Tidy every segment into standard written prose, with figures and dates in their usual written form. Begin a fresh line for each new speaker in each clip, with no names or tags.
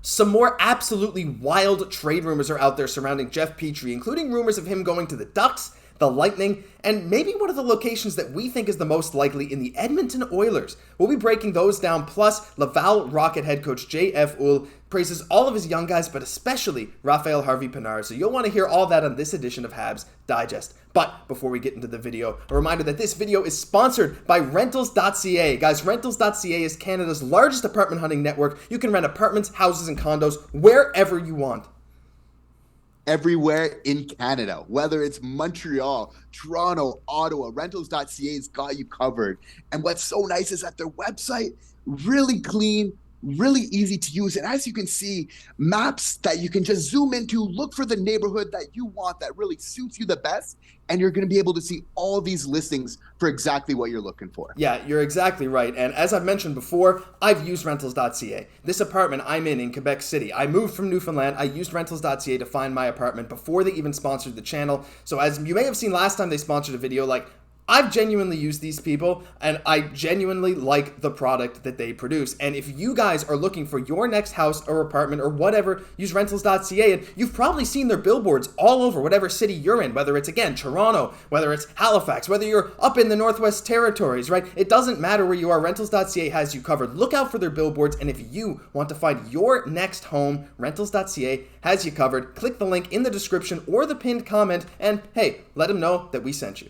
Some more absolutely wild trade rumors are out there surrounding Jeff Petry, including rumors of him going to the Ducks, the Lightning, and maybe one of the locations that we think is the most likely in the Edmonton Oilers. We'll be breaking those down, plus Laval Rocket head coach Jeff Petry praises all of his young guys, but especially Rafael Harvey-Pinard, so you'll want to hear all that on this edition of Habs Digest. But before we get into the video, a reminder that this video is sponsored by Rentals.ca. Guys, Rentals.ca is Canada's largest apartment hunting network. You can rent apartments, houses, and condos wherever you want.
Everywhere in Canada, whether it's Montreal, Toronto, Ottawa, Rentals.ca's got you covered. And what's so nice is that their website, really clean, really easy to use. And as you can see, maps that you can just zoom into, look for the neighborhood that you want that really suits you the best. And you're going to be able to see all these listings for exactly what you're looking for.
Yeah, you're exactly right. And as I've mentioned before, I've used Rentals.ca. This apartment I'm in Quebec City, I moved from Newfoundland. I used Rentals.ca to find my apartment before they even sponsored the channel. So as you may have seen last time they sponsored a video, I've genuinely used these people, and I genuinely like the product that they produce. And if you guys are looking for your next house or apartment or whatever, use Rentals.ca, and you've probably seen their billboards all over whatever city you're in, whether it's, again, Toronto, whether it's Halifax, whether you're up in the Northwest Territories, right? It doesn't matter where you are, Rentals.ca has you covered. Look out for their billboards, and if you want to find your next home, Rentals.ca has you covered. Click the link in the description or the pinned comment, and hey, let them know that we sent you.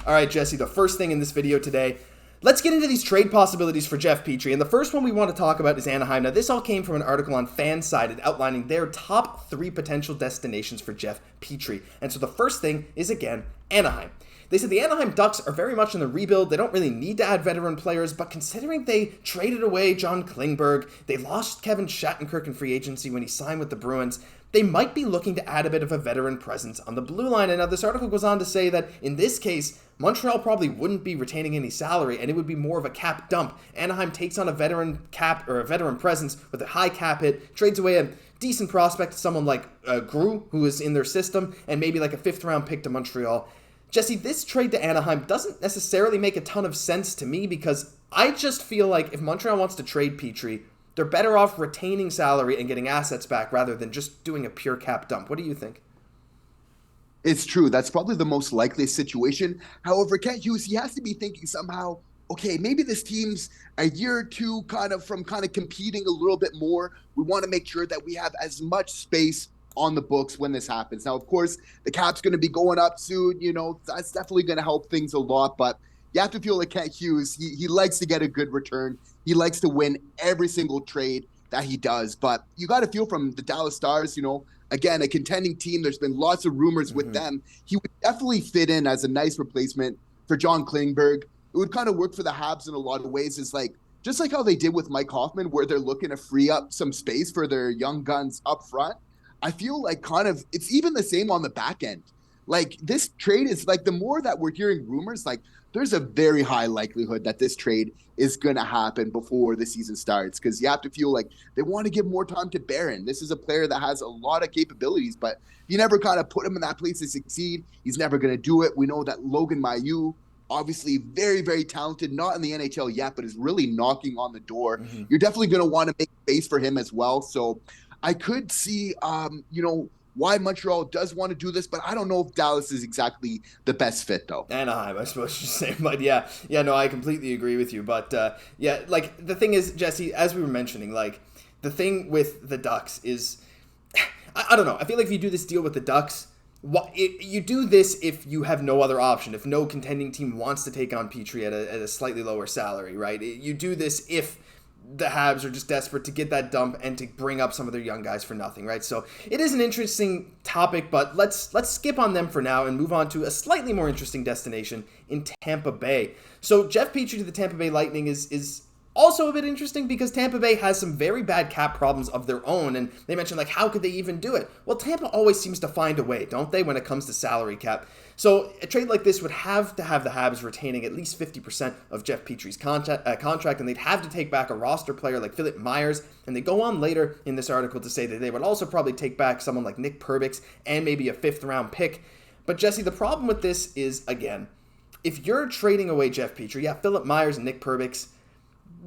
All right, Jesse, the first thing in this video today, let's get into these trade possibilities for Jeff Petry. And the first one we want to talk about is Anaheim. Now, this all came from an article on Fansided outlining their top 3 potential destinations for Jeff Petry. And so the first thing is, again, Anaheim. They said the Anaheim Ducks are very much in the rebuild. They don't really need to add veteran players, but considering they traded away John Klingberg, they lost Kevin Shattenkirk in free agency when he signed with the Bruins, they might be looking to add a bit of a veteran presence on the blue line. And now this article goes on to say that in this case, Montreal probably wouldn't be retaining any salary, and it would be more of a cap dump. Anaheim takes on a veteran cap or a veteran presence with a high cap hit, trades away a decent prospect to someone like Guhle, who is in their system, and maybe like a 5th round pick to Montreal. Jesse, this trade to Anaheim doesn't necessarily make a ton of sense to me because I just feel like if Montreal wants to trade Petry, they're better off retaining salary and getting assets back rather than just doing a pure cap dump. What do you think?
It's true. That's probably the most likely situation. However, Kent Hughes, he has to be thinking somehow, okay, maybe this team's a year or two from competing a little bit more. We want to make sure that we have as much space on the books when this happens. Now, of course, the cap's going to be going up soon. That's definitely going to help things a lot. But you have to feel like Kent Hughes, he likes to get a good return. He likes to win every single trade that he does. But you got to feel from the Dallas Stars, again, a contending team. There's been lots of rumors with them. He would definitely fit in as a nice replacement for John Klingberg. It would kind of work for the Habs in a lot of ways. It's just like how they did with Mike Hoffman, where they're looking to free up some space for their young guns up front. I feel like it's even the same on the back end. This trade is the more that we're hearing rumors, there's a very high likelihood that this trade is going to happen before the season starts, because you have to feel like they want to give more time to Barron. This is a player that has a lot of capabilities, but you never put him in that place to succeed. He's never going to do it. We know that Logan Mailloux, obviously very, very talented, not in the NHL yet, but is really knocking on the door. You're definitely going to want to make space for him as well. So I could see, why Montreal does want to do this, but I don't know if Dallas is exactly the best fit, though.
Anaheim, I suppose you're saying, but yeah, no, I completely agree with you. But the thing is, Jesse, as we were mentioning, the thing with the Ducks is, I don't know. I feel like if you do this deal with the Ducks, you do this if you have no other option, if no contending team wants to take on Petry at a slightly lower salary, right? You do this if the Habs are just desperate to get that dump and to bring up some of their young guys for nothing, right? So it is an interesting topic, but let's skip on them for now and move on to a slightly more interesting destination in Tampa Bay. So Jeff Petry to the Tampa Bay Lightning is also a bit interesting because Tampa Bay has some very bad cap problems of their own, and they mentioned, how could they even do it? Well, Tampa always seems to find a way, don't they, when it comes to salary cap? So a trade like this would have to have the Habs retaining at least 50% of Jeff Petry's contract, and they'd have to take back a roster player like Philip Myers, and they go on later in this article to say that they would also probably take back someone like Nick Perbix and maybe a 5th round pick. But Jesse, the problem with this is, again, if you're trading away Jeff Petry, Philip Myers and Nick Perbix,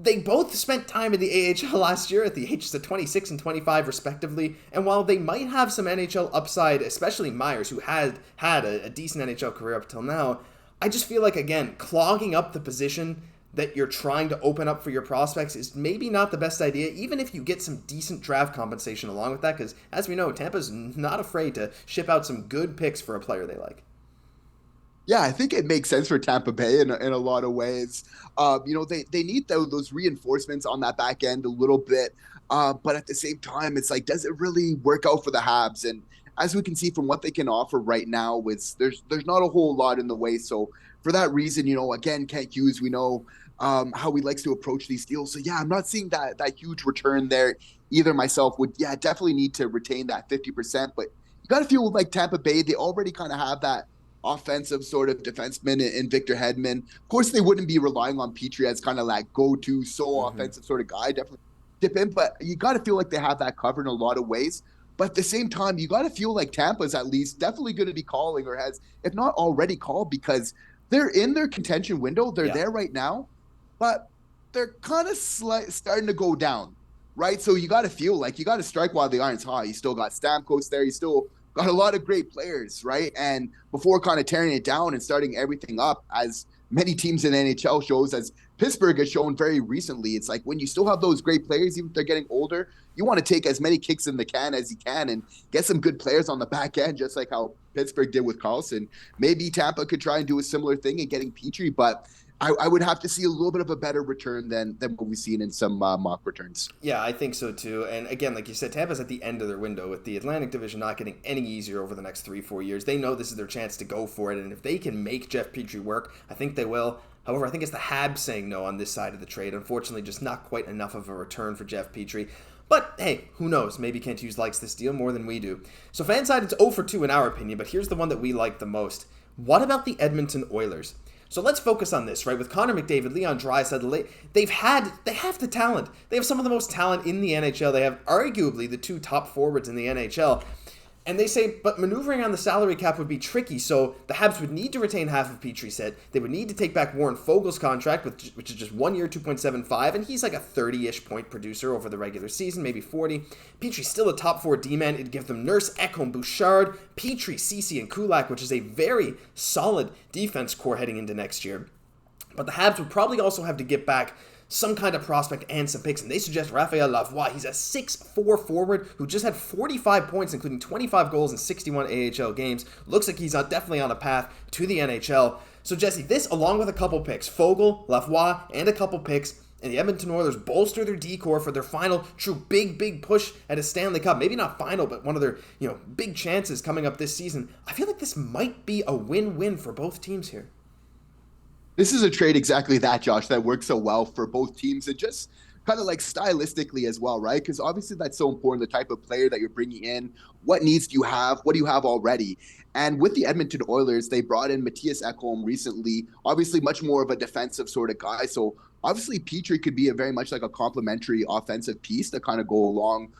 They both spent time in the AHL last year at the ages of 26 and 25 respectively, and while they might have some NHL upside, especially Myers, who had a decent NHL career up till now, I just feel like, again, clogging up the position that you're trying to open up for your prospects is maybe not the best idea, even if you get some decent draft compensation along with that, because as we know, Tampa's not afraid to ship out some good picks for a player they like.
Yeah, I think it makes sense for Tampa Bay in a lot of ways. They need those reinforcements on that back end a little bit, but at the same time, it's like, does it really work out for the Habs? And as we can see from what they can offer right now, there's not a whole lot in the way. So for that reason, again, Kent Hughes, we know how he likes to approach these deals. So yeah, I'm not seeing that huge return there either. Myself would definitely need to retain that 50%, but you got to feel like Tampa Bay, they already kind of have that offensive sort of defenseman in Victor Hedman. Of course, they wouldn't be relying on Petry as kind of like go-to offensive sort of guy. Definitely dip in, but you got to feel like they have that covered in a lot of ways. But at the same time, you got to feel like Tampa's at least definitely going to be calling, or has, if not already called, because they're in their contention window. They're there right now, but they're kind of starting to go down, right? So you got to feel like you got to strike while the iron's hot. You still got Stamkos there. You still got a lot of great players, right? And before kind of tearing it down and starting everything up, as many teams in the NHL shows, as Pittsburgh has shown very recently, it's like when you still have those great players, even if they're getting older, you want to take as many kicks in the can as you can and get some good players on the back end, just like how Pittsburgh did with Carlson. Maybe Tampa could try and do a similar thing in getting Petry, but I would have to see a little bit of a better return than what we've seen in some mock returns.
Yeah, I think so too. And again, like you said, Tampa's at the end of their window with the Atlantic Division not getting any easier over the next 3-4 years. They know this is their chance to go for it, and if they can make Jeff Petry work, I think they will. However, I think it's the Habs saying no on this side of the trade. Unfortunately, just not quite enough of a return for Jeff Petry. But hey, who knows? Maybe Kent Hughes likes this deal more than we do. So Fanside, it's 0-2 in our opinion, but here's the one that we like the most. What about the Edmonton Oilers? So let's focus on this, right? With Connor McDavid, Leon Draisaitl, they have the talent. They have some of the most talent in the NHL. They have arguably the two top forwards in the NHL. And they say, but maneuvering on the salary cap would be tricky, so the Habs would need to retain half of Petry said. They would need to take back Warren Foegele's contract, which is just 1 year, 2.75, and he's like a 30-ish point producer over the regular season, maybe 40. Petry's still a top 4 D-man. It'd give them Nurse, Ekholm, Bouchard, Petry, Ceci, and Kulak, which is a very solid defense core heading into next year. But the Habs would probably also have to get back some kind of prospect and some picks, and they suggest Rafael Lavoie. He's a 6'4 forward who just had 45 points, including 25 goals in 61 AHL games. Looks like he's definitely on a path to the NHL. So Jesse, this along with a couple picks, Foegele, Lavoie, and a couple picks, and the Edmonton Oilers bolster their D-core for their final true big push at a Stanley Cup. Maybe not final, but one of their big chances coming up this season. I feel like this might be a win-win for both teams here.
This is a trade exactly that, Josh, that works so well for both teams and just kind of like stylistically as well, right? Because obviously that's so important, the type of player that you're bringing in. What needs do you have? What do you have already? And with the Edmonton Oilers, they brought in Mattias Ekholm recently, obviously much more of a defensive sort of guy. So obviously Petry could be a very much like a complementary offensive piece to kind of go along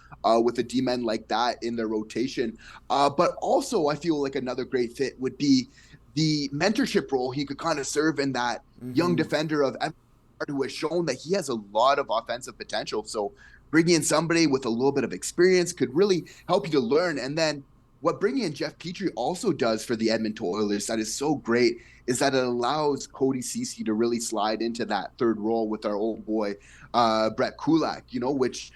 with a D-men like that in their rotation. But also I feel like another great fit would be the mentorship role he could kind of serve in that young defender of Edmonton who has shown that he has a lot of offensive potential. So bringing in somebody with a little bit of experience could really help you to learn. And then what bringing in Jeff Petry also does for the Edmonton Oilers that is so great is that it allows Cody Ceci to really slide into that third role with our old boy, Brett Kulak, which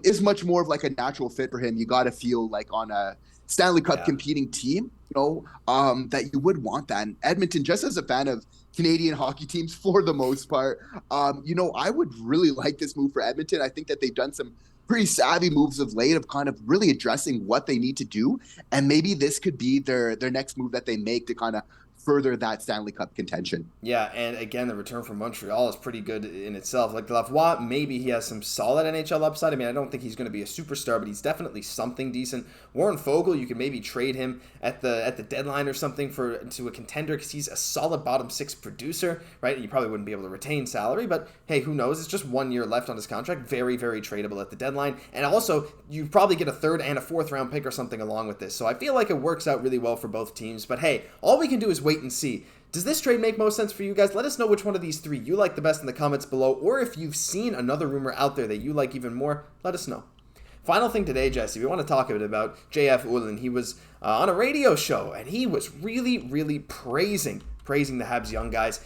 is much more of like a natural fit for him. You got to feel like on a Stanley Cup competing team, that you would want that. And Edmonton, just as a fan of Canadian hockey teams for the most part, I would really like this move for Edmonton. I think that they've done some pretty savvy moves of late of kind of really addressing what they need to do. And maybe this could be their next move that they make to kind of further that Stanley Cup contention.
Yeah, and again, the return from Montreal is pretty good in itself. Like Lavoie, maybe he has some solid NHL upside. I mean, I don't think he's going to be a superstar, but he's definitely something decent. Warren Foegele, you could maybe trade him at the deadline or something to a contender because he's a solid bottom 6 producer, right? You probably wouldn't be able to retain salary, but hey, who knows? It's just 1 year left on his contract. Very, very tradable at the deadline. And also, you probably get a 3rd and a 4th round pick or something along with this. So I feel like it works out really well for both teams. But hey, all we can do is wait and see Does this trade make most sense for you guys? Let us know which one of these three you like the best in the comments below, or if you've seen another rumor out there that you like even more, let us know. Final thing today, Jesse, we want to talk a bit about J.F. Ullin. He was on a radio show, and he was really, really praising the Habs young guys.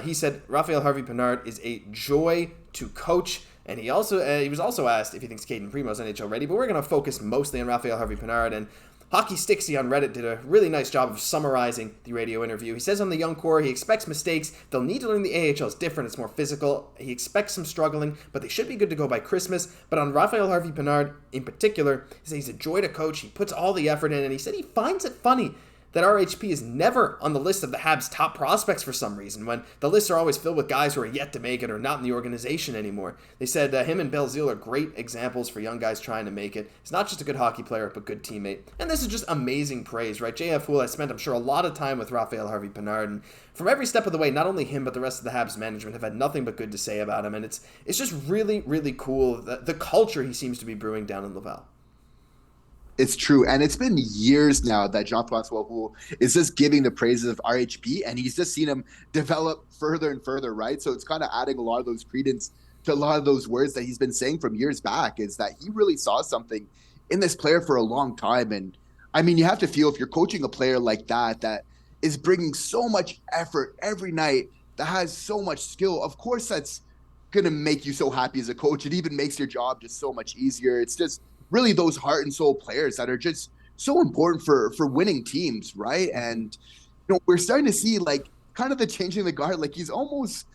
He said Rafael Harvey-Pinard is a joy to coach, and he was also asked if he thinks Kaiden Primo's NHL ready, but we're going to focus mostly on Rafael Harvey-Pinard, and Hockey Stixie on Reddit did a really nice job of summarizing the radio interview. He says on the young core, he expects mistakes. They'll need to learn the AHL is different. It's more physical. He expects some struggling, but they should be good to go by Christmas. But on Rafael Harvey-Pinard in particular, he says he's a joy to coach. He puts all the effort in, and he said he finds it funny that RHP is never on the list of the Habs' top prospects for some reason, when the lists are always filled with guys who are yet to make it or not in the organization anymore. They said him and Belzile are great examples for young guys trying to make it. He's not just a good hockey player, but good teammate. And this is just amazing praise, right? JF Houle has spent, I'm sure, a lot of time with Rafael Harvey-Pinard, and from every step of the way, not only him, but the rest of the Habs management have had nothing but good to say about him, and it's just really, really cool, the culture he seems to be brewing down in Laval.
It's true. And it's been years now that Jean-Francois Houle is just giving the praises of RHP, and he's just seen him develop further and further, right? So it's kind of adding a lot of those credence to a lot of those words that he's been saying from years back, is that he really saw something in this player for a long time. And I mean, you have to feel, if you're coaching a player like that is bringing so much effort every night, that has so much skill, of course that's going to make you so happy as a coach. It even makes your job just so much easier. It's just really those heart and soul players that are just so important for winning teams, right? And we're starting to see like kind of the changing of the guard. Like he's almost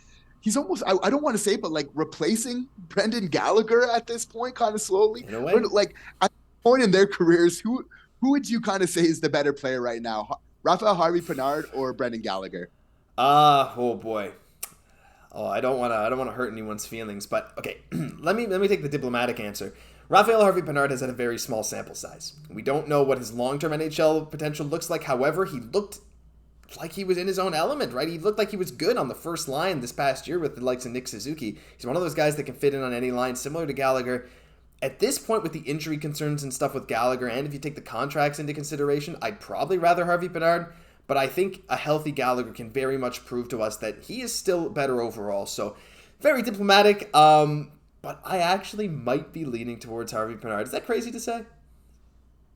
I don't want to say, but like replacing Brendan Gallagher at this point, kind of slowly.
In a way.
Like at this point in their careers, who would you kind of say is the better player right now, Rafael Harvey-Pinard or Brendan Gallagher?
Oh boy. Oh, I don't want to hurt anyone's feelings, but okay, let me take the diplomatic answer. Rafael Harvey-Pinard has had a very small sample size. We don't know what his long-term NHL potential looks like. However, he looked like he was in his own element, right? He looked like he was good on the first line this past year with the likes of Nick Suzuki. He's one of those guys that can fit in on any line, similar to Gallagher. At this point, with the injury concerns and stuff with Gallagher, and if you take the contracts into consideration, I'd probably rather Harvey-Pinard, but I think a healthy Gallagher can very much prove to us that he is still better overall. So, very diplomatic, but I actually might be leaning towards Harvey-Pinard. Is that crazy to say?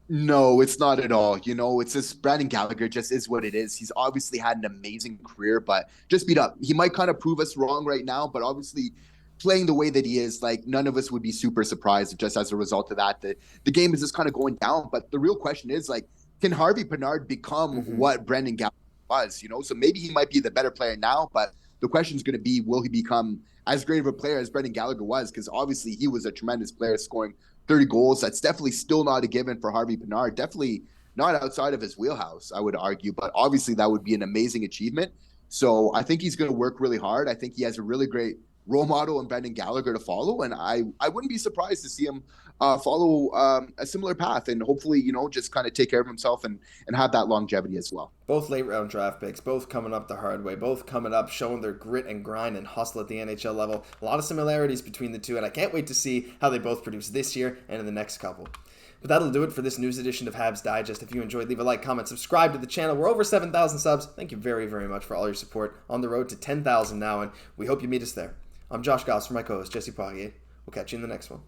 No, it's not at all. It's just Brendan Gallagher just is what it is. He's obviously had an amazing career, but just beat up. He might kind of prove us wrong right now, but obviously playing the way that he is, like none of us would be super surprised just as a result of that. The game is just kind of going down. But the real question is, like, can Harvey-Pinard become what Brendan Gallagher was? So maybe he might be the better player now, but the question is going to be, will he become as great of a player as Brendan Gallagher was? Because obviously he was a tremendous player, scoring 30 goals. That's definitely still not a given for Harvey-Pinard. Definitely not outside of his wheelhouse, I would argue. But obviously that would be an amazing achievement. So I think he's going to work really hard. I think he has a really great role model in Brendan Gallagher to follow. And I wouldn't be surprised to see him follow a similar path and hopefully, just kind of take care of himself and have that longevity as well.
Both late round draft picks, both coming up the hard way, both coming up showing their grit and grind and hustle at the NHL level. A lot of similarities between the two, and I can't wait to see how they both produce this year and in the next couple. But that'll do it for this news edition of Habs Digest. If you enjoyed, leave a like, comment, subscribe to the channel. We're over 7,000 subs. Thank you very, very much for all your support. On the road to 10,000 now, and we hope you meet us there. I'm Josh Gosse for my co-host Jesse Poirier. We'll catch you in the next one.